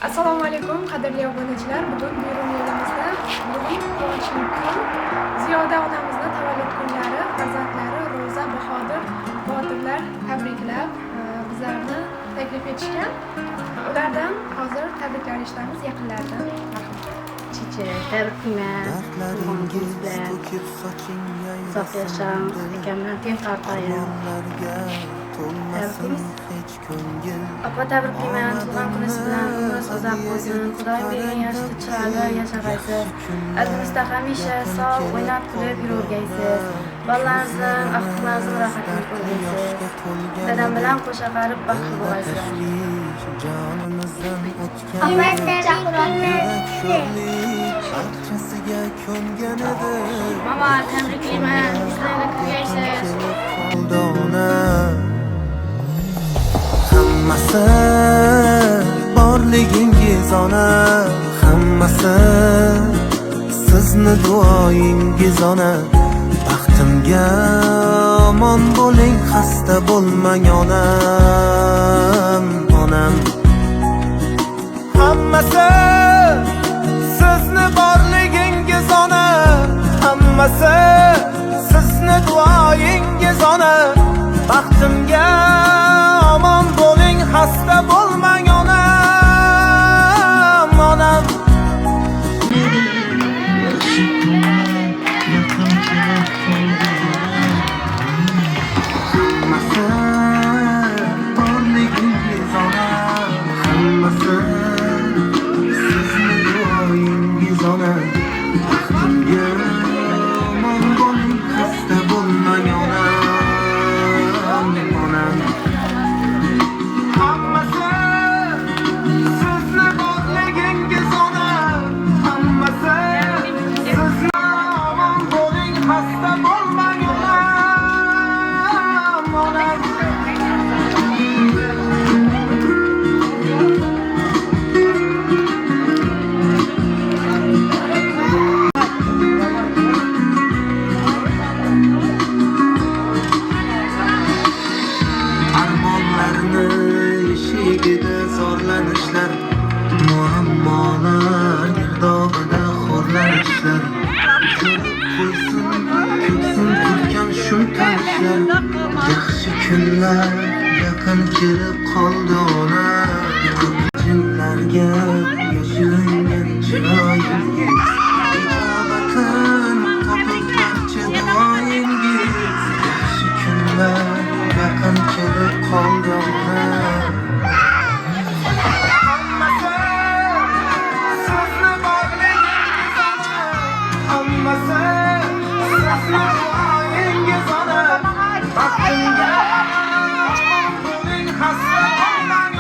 Assalomu alaykum qadrli obunachilar. Bugun Berun elimizda quvonchli kun. Ziyoda onamizni tavallud kunlari, farzandlari Ro'za, Bahodir, Botirlar tabriklab bizlarni taklif etishgan. Ulardan hozir tabriklar eshitamiz yaqinlaridan. Chichi, tabriklayman. Tug'ilganingiz bilan uzoq yashang, ekanman, teng qartayim. Opa, tabriklayman. Tug'ilgan kuningiz bilan umringiz uzoq bo'lsin. Xudoyim bergan yoshli chiroyli yashag'aysiz. Oldingizda hamisha sog' o'ynab kulib yuravergaysiz. Bolalaringizning ahvollaringizni rohatini ko'rgaysiz. Dadam bilan qo'sha qarib baxtli bo'lasiz. Mama, tabriklayman. Sizlarga kuyaysiz. Hammasi borligingiz ona, hammasi sizni duoyingiz ona. Baxtimga omon bo'ling, xasta bo'lmang onam, onam. Hammasi sizni borligingiz ona, hammasi sizni duoyingiz ona. Baxtimga omon bo'ling, xasta bo'lmang onam, onam. Hammasi borligingiz ona, hammasi sizni duoyingiz ona. Baxtimga omon bo'ling, xasta bo'lmang onam, onam. Hammasi sizni borligingiz ona, hammasi sizni omon bo'ling, xasta bo'lmang onam, onam. Armonlarni eshigida zorlanishlar, muammolar girdobida xo'rlanishlar. Ko'rib qo'ysin ko'ksin turgan shum toshlar. Yaxshi kunlar yaqin kelib qoldi ona. Ko'pchiliklarga yashiringan chiroyingiz, ijobatin topib barcha duoyingiz. Yaxshi kunlar yaqin kelib qoldi ona. Hammasi sizni borligingiz ona, hammasi sizni duoyingiz ona. Baxtimga omon bo'ling, xasta bo'lmang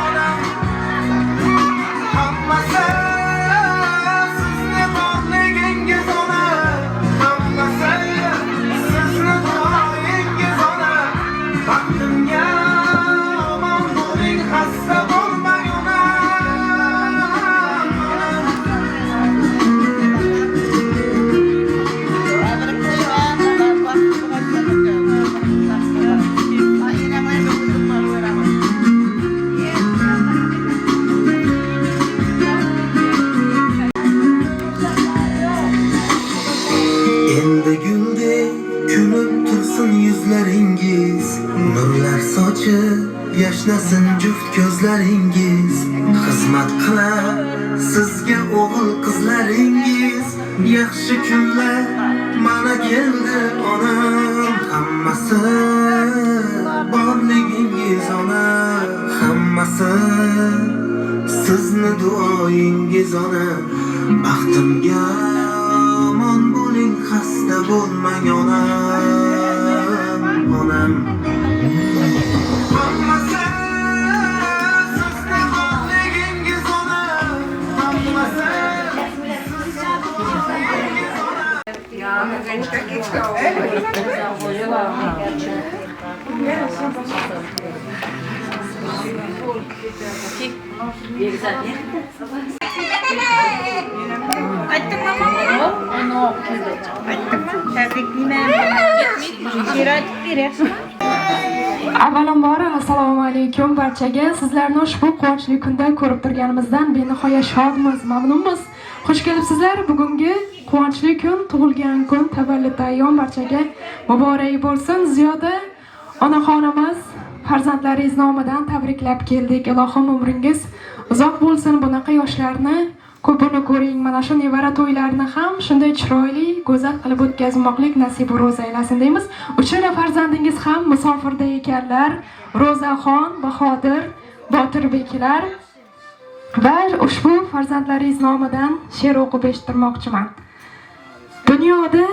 onam. Hammasi sizni borligingiz ona, hammasi sizni duoyingiz ona. Baxtimga omon bo'ling, xasta bo'lmang onam, onam. Endi guldek kulib tursin yuzlaringiz, nurlar sochib yashnasin juft ko'zlaringiz. Xizmat qilar sizga o'g'il qizlaringiz. Yaxshi kunlar mana keldi onam. Hammasi borligingiz ona, hammasi sizni duoyingiz ona. Baxtimga omon bo'ling, xasta bo'lmang onam, onam. Hammasi sizni borligingiz ona, hammasi sizni duoyingiz ona. Aytdim mama. Onu aytdim. Tabriklayman. Şirat bir yaxshi. Avvalambor assalomu alaykum barchaga. Sizlarni ushbu quvonchli kunda ko'rib turganimizdan benihoya shodmiz, mamnunmiz. Xush kelibsizlar. Bugungi quvonchli kun, tug'ilgan kun, tavallud ayyom barchaga muborak bo'lsin. Ziyoda onaxonimiz farzandlaringiz nomidan tabriklab keldik. Ilohim umringiz uzoq bo'lsin. Bunaqa yoshlarni ko'pini ko'ring. Mana shu nevara to'ylarni ham shunday chiroyli, go'zal qilib o'tkazmoqlik nasib ro'za aylasin deymiz. Uchala farzandingiz ham musofirda ekanlar. Ro'zaxon, Bahodir, Botirbeklar va ushbu farzandlaringiz nomidan she'r o'qib eshittirmoqchiman. Dunyoda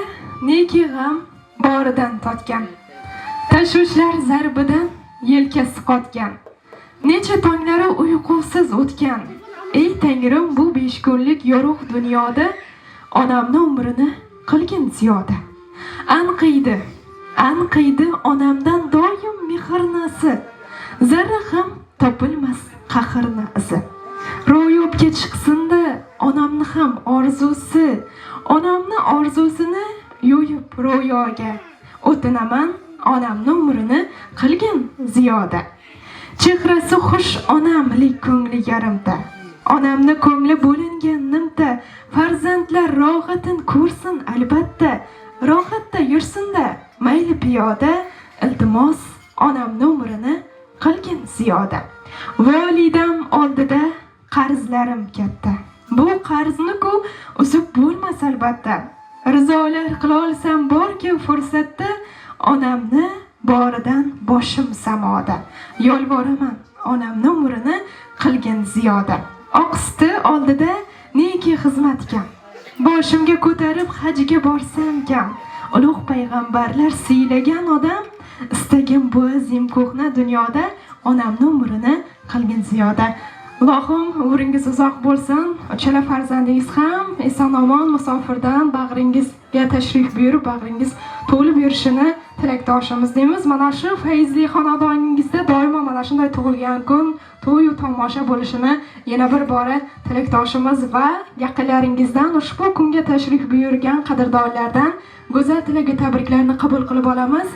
neki g'am boridan totgan, tashvishlar zarbidan yelkasi qotgan, necha tonglari uyqusiz o'tgan. Ey Tangrim, bu 5 kunlik yorug' dunyoda onamni umrini qilgin ziyoda. Anqiydi onamdan doim mehrnasi, zarra ham topilmas qahrni izi. Ro'yobga chiqsinda onamni ham orzusi, onamni orzusini yo'yib ro'yoga. O'tinaman onamni umrini qilgin ziyoda. Chehrasi xush onamlik ko'ngli yarimda, onamni ko'ngli bo'lingan nimta. Farzandlar rohatin ko'rsin albatta, rohatda yursin-da mayli piyoda. Iltimos onamni umrini qilgin ziyoda. Volidam oldida qarzlarim katta, bu qarzni-ku uzib bo'lmas albatta. Rizolar qila olsam borki fursatda, onamni boridan boshim samoda. Yolvoraman onamni umrini qilgin ziyoda. Oqsti oldida neki xizmat kam, boshimga ko'tarib hajga borsam kam. Ulug' payg'ambarlar siylagan odam, istagim bu azim ko'hna dunyoda onamni umrini qilgin ziyoda. Ilohim umringiz uzoq bo'lsin. Uchala farzandingiz ham eson-omon musofirdan bag'ringizga tashrif buyurib, bag'ringiz to'lib yurishini tilakdoshimiz deymiz. Mana shu fayzli xonadoningizda doimo mana shunday tug'ilgan kun, to'y va tomosha bo'lishini yana bir bora tilakdoshimiz va yaqinlaringizdan ushbu kunga tashrif buyurgan qadrdonlardan go'zal tilak va tabriklarni qabul qilib olamiz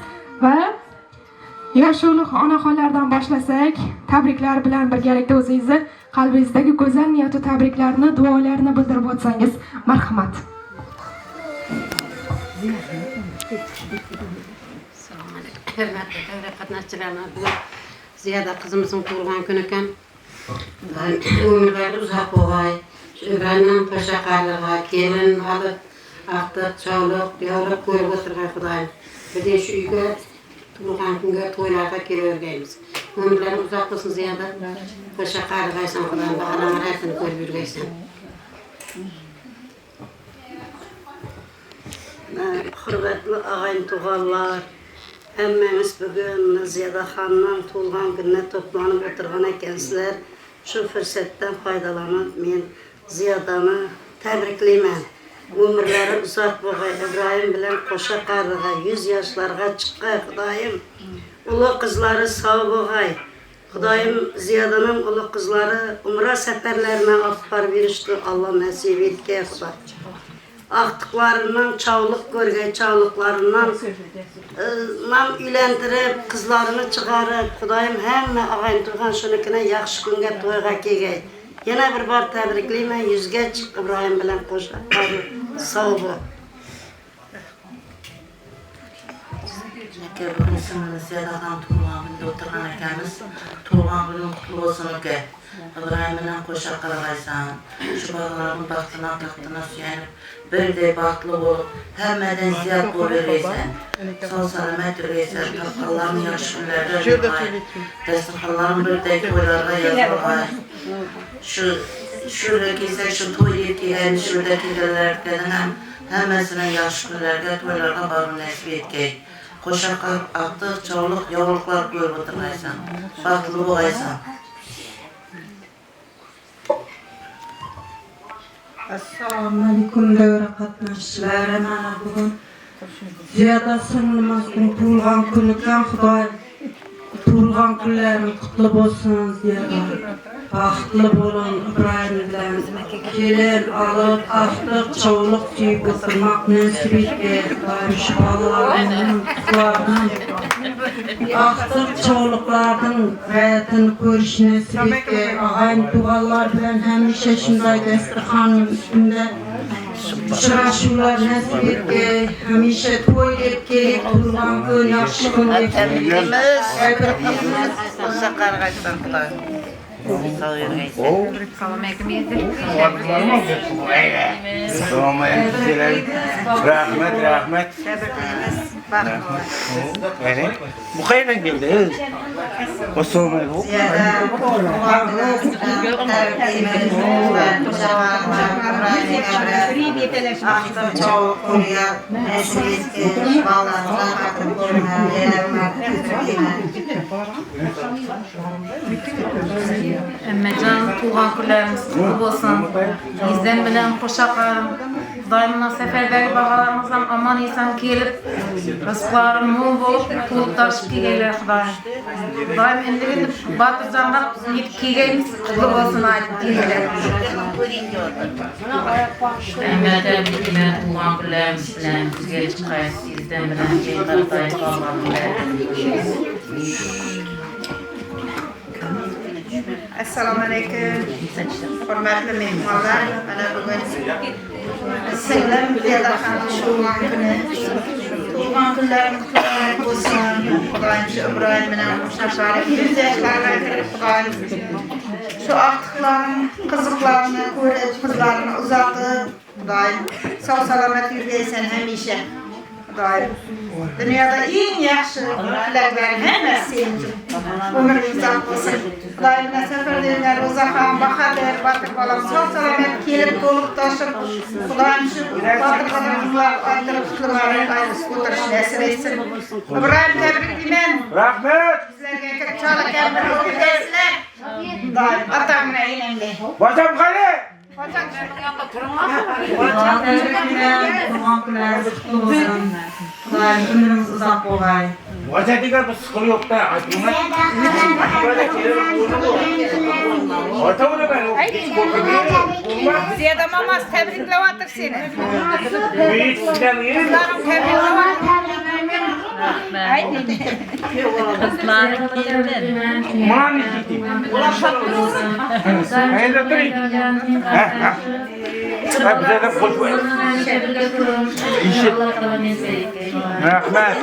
va yosh ulug' onaxonlardan boshlasak, tabriklar bilan birgalikda o'zingizni qalbingizdagi go'zal niyat va tabriklarni, duolarni bildirib o'tsangiz marhamat. Hürmetli devre qatnashchilarlar, bugun Ziyoda qizimizning tug'ilgan kuni ekan. Umrlari uzoq bo'lg'ay, o'g'andan to'shaqarlig'a, kelin olib, aqtiq, chavliq, diyorliq qo'yib o'tirgan Xudoyim. Biz shu uyga tug'ilgan kunga to'ylarga kelavergaymiz. Umrlari uzoq bo'lsin Ziyoda. To'shaqarlig'aysan Xudoyim, ba'lalar aytini ko'rib yurgaysan. Hürmetli ağayın tuğallar, hemmemiz bugün Ziyoda Xanımның tug'ilgan gününe toplanıp oturgan ekansizlar. Şu fırsatdan faydalanıp men Ziyodani tabrikleyman. Umrlari uzoq bo'lg'ay, İbrahim bilan qo'sha qarg'a 100 yoshlarga chiqqay Xudoyim. Ulug' qizlari sog' bo'lg'ay. Xudoyim Ziyodaning ulug' qizlari umra safarlarına olib borib yurishni Alloh nasib etgay Xudoy. Aqtiqlarından çavlıq görgey çavlıqlarından nam ülendirip kızlarını çıkarıp Xudoyim hemme ağayın tuğan şunukine yaxşı günge toyga kegey. Yana bir bar tabrikleymen yüzge çık İbrahim bilen qo'shaqari sağ ol. Bugün sınırlı Ziyodadan tug'ilgan kunda o'tirgan ekanmiz. Tug'ilgan kuning qutlu bo'lsin uka. İbrahim bilan qo'shaqarg'aysan. Shu bog'larning baxtidan taxtidan suyanib, birday baxtli bo'lib, hammadan ziyod bo'laversan. Sog' salomat yurgaysan. Topqanlarni yaxshi kunlarda yurgay. Dasturxonlarni birday to'ylarga yozg'ay. Shurga kelsak, shu to'yga kelgan, shurda kelganlardan ham hammasini yaxshi kunlarga, to'ylarga borib nasib etgay. Qo'shaqar, aqtiq, chavliq, yovliqlar ko'rib o'tirgaysan. Baxtli bo'lgaysan. Assalomu alaykum davra qatnashchilari. Mana bugun Ziyoda singlimizning tug'ilgan kuni ekan. Xudoy tug'ilgan kunlaring qutlu bo'lsin Ziyoda. Baxtli bo'lin İbrahim bilan kelin olib, aqtiq, chavliq kiyib o'tirmoq nasib etgay. Xudoy shu bolalarning qizlarini Artık çoğuluklardan hayatını görüşüne sürekli ağayın dualar bilen hemşe şunday destekhanın üstünde uçraşular nasip etki, hemşe toylayıp gelip turgan gün, yaxşı gün geçirdik. Tebrikimiz. Olsa qarğaysan Xudoy. Sağ yurgaysan. Rahmet, rahmet. Bu kaydan geldi. O sorma yok. Artık çoğu konuya nasip etki, bağlarına bakıp görmem, Emmecan tuğan kullarımız kutlu olsun. Bizden bilen hoşçakalın. Daimına seferdeki bağlarımızdan aman insan gelip rızıkları mol bulup kulup taşıp giygeler Xudoyim. Daim endigin Batırcan'dan yetip giygeyimiz kutlu olsun ayıp giygeler. Emmecan bilen tuğan kullarımız bilen güzgeli çıkayız. Sizden bilen ceykartayı bağlarımız. Assalomu alaykum. Hurmatli mehmonlar, mana bugun singlim Ziyodaxonning tug'ilgan kuni. Tug'ilgan kunlaringiz qutlug' bo'lsin. Xudoyim shu Ibrohim bilan qo'shnishlari 100 yoshlarga kirib Xudoyim shu ortiqlarni, qiziqlarni ko'rib, qizlarni uzatib, Xudoyim sog' salomat yurgaysan hamisha. Xudoyim dunyoda eng yaxshi tilaklarni hammasi sening uchun. Umringiz uzoq bo'lsin. Xudoyim bilan safardagilar Ro'zaxon, Bahodir, Botir bolam sog' salomat kelib to'lib toshib, Xudoyim shu Botir bolamizlar aytirib qilmarini aytib o'tirish nasib etsin. Ibrohim tabriklayman. Rahmet. Sizlarga kirchol akam bir o'qiysilar. Xudoyim otamni aynanglar. Bacam qani? Ömrümüz uzak olay. Vaziyetiga bir sıkıntı yok da. Böyle kelin bunu. Orta bunu ben okuyayım. Ziyoda mamas tabriklayotir seni. Büyük sizden iyi. Kızlarım tabriklayotir. Mani gitti. Hayırlı durayım. Ha bize de koş ver. İşit. Rahmet.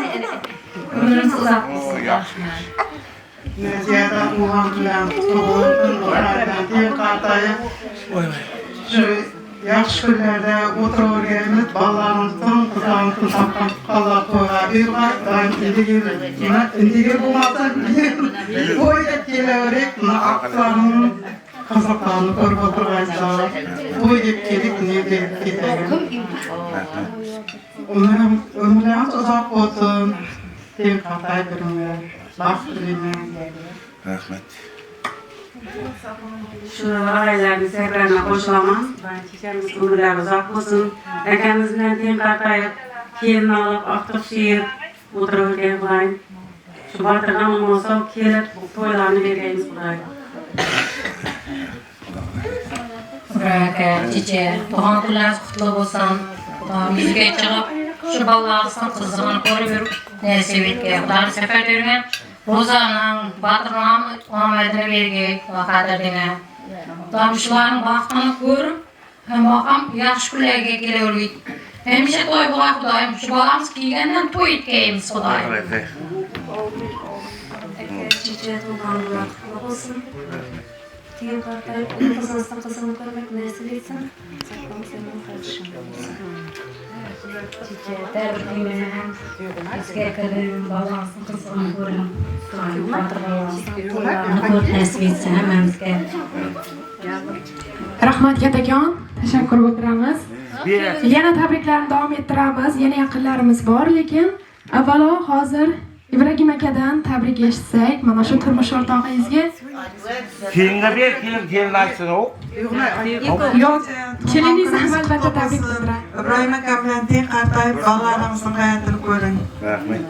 Neziyada uğan bilen tuğulun olaydan diye kartayı şu yaxşı günlerde otururgenimiz ballarımızdan kızlarımızdan tapkan Allah koyar. Daim indigir bulmazsa boyda geleverek aklarının kazaklarını görüp oturgaysa boyda gelip ne deyip gidelim. Ömürlerimiz uzak olsun. Diye kartayı durumlar. Bak dileğine. Rahmet. Şu ailelerimiz tekrarına koşulamaz. Çiçeğimiz ömürler uzak olsun. Ekemizden din kartayıp, kelin alıp, aktif şiir otururken Xudoyim. Şu batırgan olmasa kelip toylarını vergeyimiz Xudoyim. Aka, çiçeğe, doğan kunlarınız kutlu olsun. Yüzüge çıkıp, şu ballarısın kızını korup, nasip etki. Xudoyim seferde yürüyen, Roza'nın, Batır'ın Muhammed'ini vergey, Bahadir'ine. Xudoyim şuların baxtını görüp, hem bakam yaxşı günlerge kelevergeydi. Hemşe toy buğa Xudoyim, şu balamız kiygenden toy etkeyimiz Xudoyim. Çiçeğe doğanlar kutlu olsun. Diye kartayıp, kızını görmek nasip etsin. Çiçeğe tebriklerim. Askerlerin balansın kızını görün. Batır nasip etsin hemmemizge. Rahmat Katakan, teşekkür ettiramiz. Yana tabriklarni davom ettiramiz. Yana yaqinlarimiz bor, lekin avvalo hozir Ibragim akadan tabrik eshitsak, mana shu turmush o'rtog'ingizga. Kelinga ber, kelin aytsin o. Yo'q, keliningizni albatta tabrik qildirar. İbrahim aka bilen diye kartayıp ballarımızın hayatını görün. Rahmet.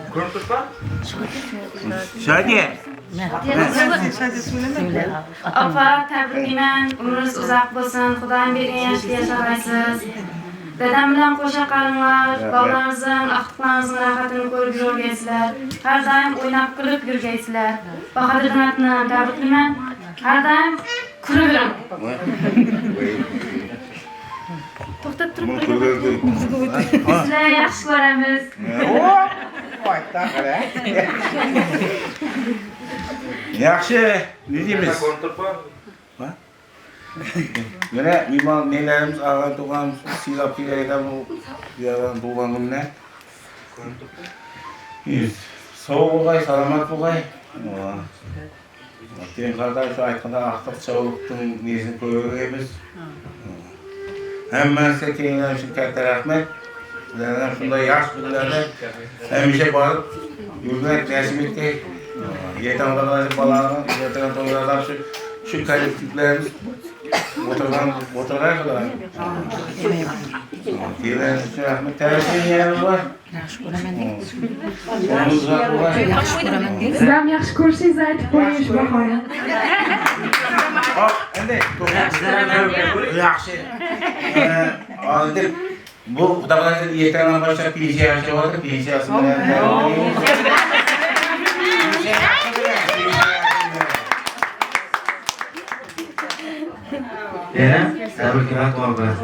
Şadiye. Apa, tabriklayman. Umringiz uzoq bo'lsin. Xudoyim bergan yoshda yashaysiz. Dadam bilan qo'sha qalinglar, bolalarning, aqtiqlaringizning rohatini ko'rib yurgaysizlar. Har doim o'ynab kulib yurgaysizlar. Bahodir Donatni tabriklayman. Har doim kulavering. To'xtab turib sizlarni yaxshi ko'ramiz. Yaxshi, ne deymiz? Yana nelerimiz ağır doğanımız silap giderken bu yaran doğan gününe. Soğuk olay, salamat olay. Keyin qardaş şu aytqanda aqtiq sog'liqning nesini ko'ramiz. Hammasiga kengayib shu katta rahmat. Sizlardan shunday yaxshi kunlarda hamisha borib yurgan nasib etdik. Yetimlarga bolalarni ertaga to'ylarda shu kollektivlarimiz o'tirgan qiladi. Keyin shu rahmat tayyorlangan var. Yaxshi ko'raman. Siz ham yaxshi ko'rishingizni aytib qo'ying shu bahona. Hop, endi yaxshi. Hozir bu xudolarning ertadan boshlab pensiya olishyapti, pensiyasi bilan. Tabriklar qilamiz.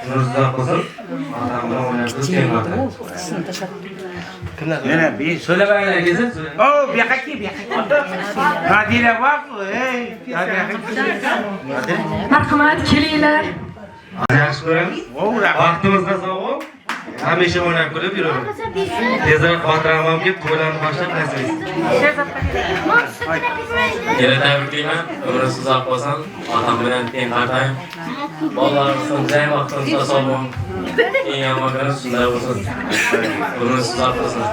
Nurza qilsin. Adamlar o'ynab kelmoqda. Yana bir So'lamaylar kelsin. Oh, bu yoqqa kel, bu yoqqa. Nadira bor, ey. Marhamat, kelinglar. Yaxshi ko'ramiz. Vaqtimizda sog' hamisha o'ynab kulib yuramiz. Tezroq xotiramam kelib, to'ylarni boshlab nasib. Yana tabriklayman. Umringiz uzoq bo'lsin. Otam bilan teng qartang. Bolalaringizni jay vaqtingiz sog' bo'ling. Eng yomon kunimiz shunday bo'lsin. Umringiz uzoq bo'lsin.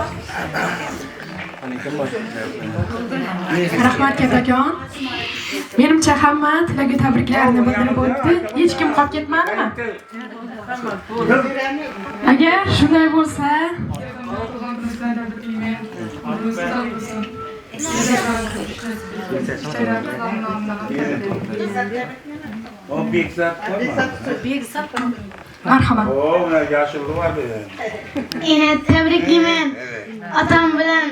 Rahmat kattakon. Menimcha hamma tilagi tabriklarini bildirib o'tdi. Hech kim qolib ketmadimi? Agar shunday bo'lsa, marhamat. Oh, ular yashildi var bu. Eni tabriklayman. Otam bilan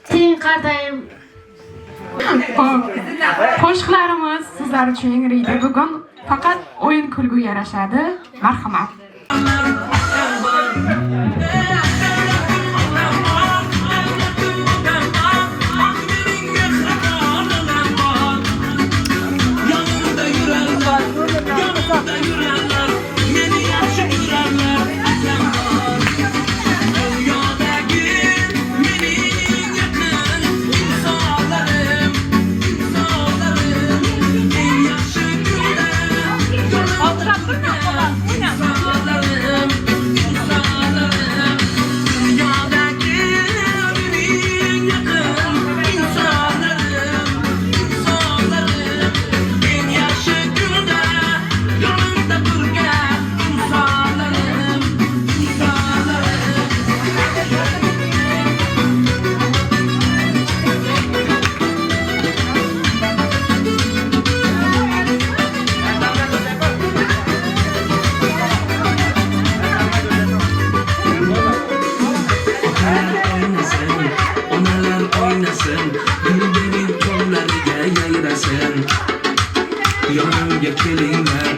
teng qartayib. Qo'shiqlarimiz sizlar uchun yangraydi. Bugun faqat o'yin kulgu yarashadi. Marhamat. Yonimga kelinglar,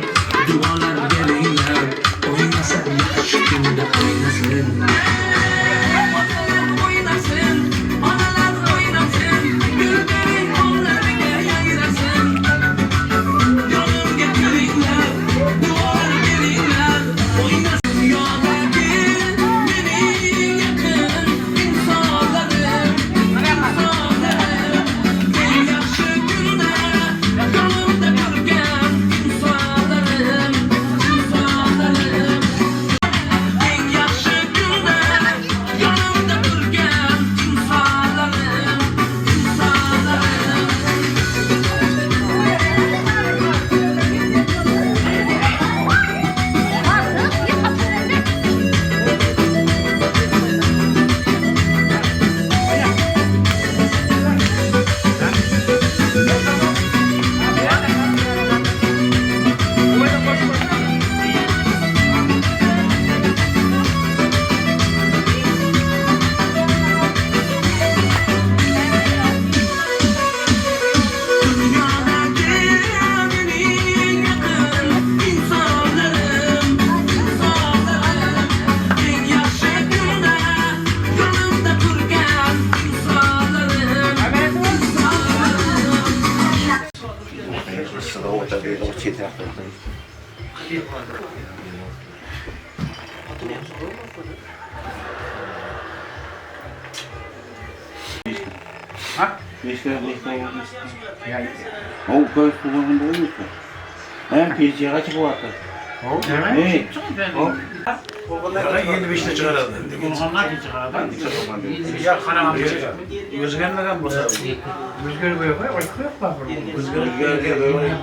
duolar beringlar, o'ynasa yaxshi kunda o'ynasin. Onalar o'ynasin, gulbering qo'llariga yayrasin. Yonimga kelinglar, duolar beringlar, o'ynasin. Dunyodagi mening yaqin insonlarim, eng yaxshi kunda yonimda turgan insonlarim. Sıra orta değil, o çiğ tarafta. Ha? Beşler. Yani o köy kullanımında oluyor mu? He, piyasaya kaçı bu hatta? Evet. Yeni bir işte çıkaralım. Onlar ki çıkaralım. Ya kanal bir çıkaralım. Rüzgar ne kadar boşa? Rüzgar böyle koy, başka yok mu? Rüzgar böyle.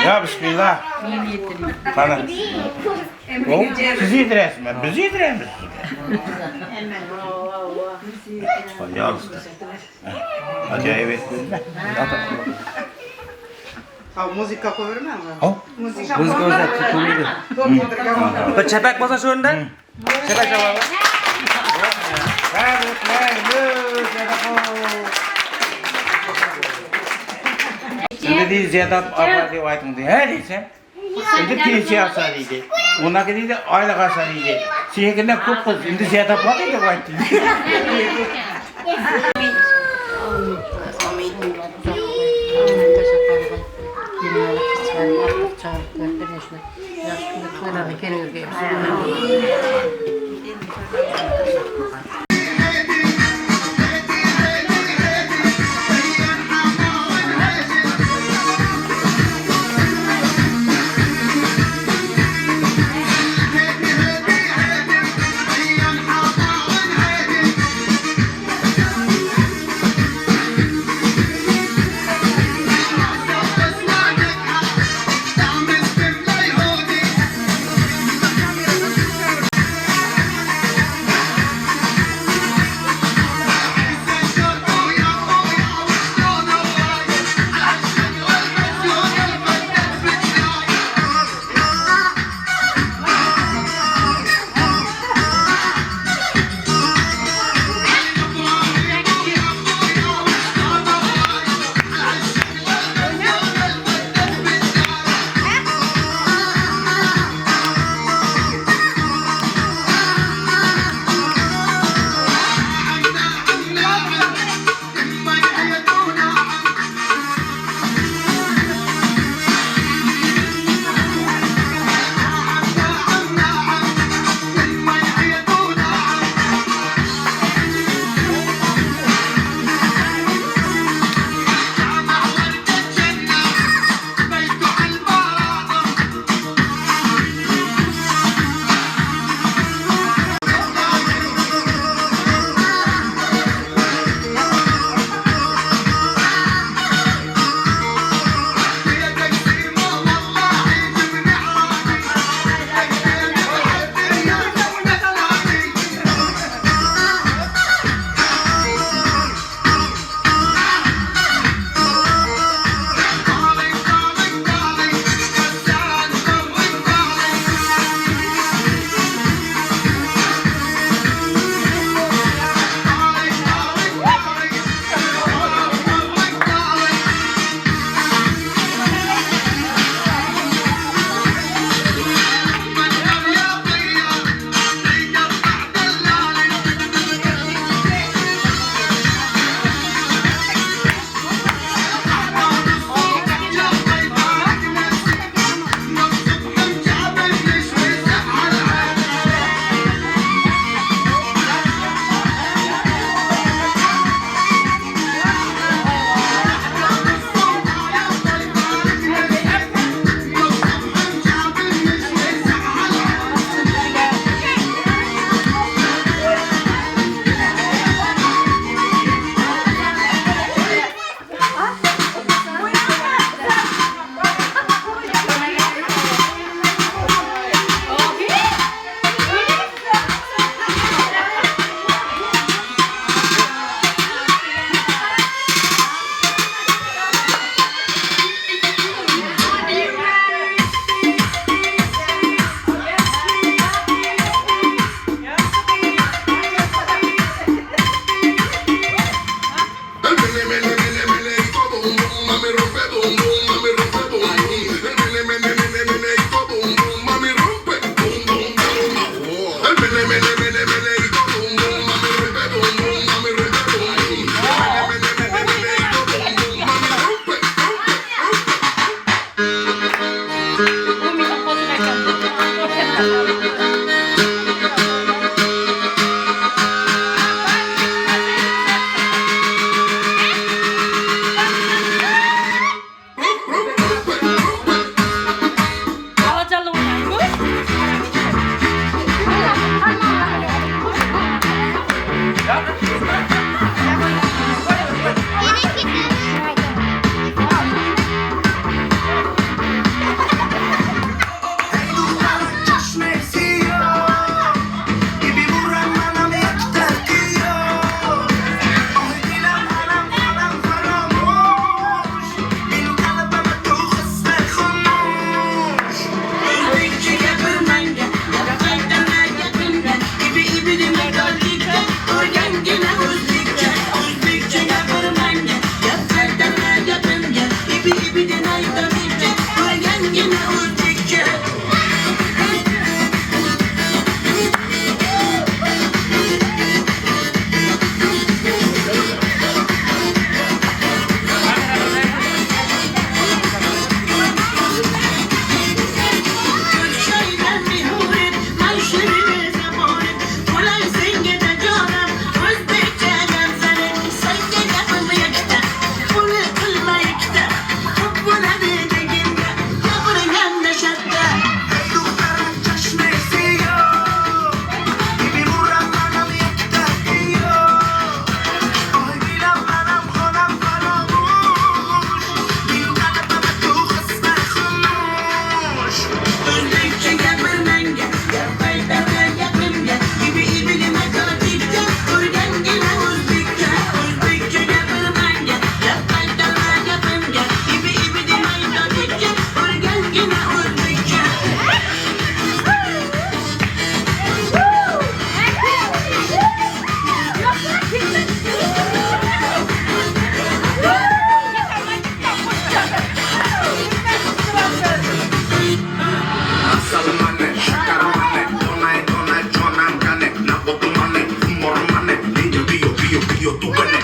Ya bismillah. Bana. O siz yediresiniz mi? Biz yediremiz. Ya acayip ettiniz mi? Müzika koyur mu? Müzika koyur. Bir çepek basa şöyle. Selam baba. Jadi ziyada abadi waitung di hari sen. Itu kiri asal ini. Una kiri itu oil asal ini. Sih kena kupus. Itu ziyada pakai itu waitung. yo, tú buena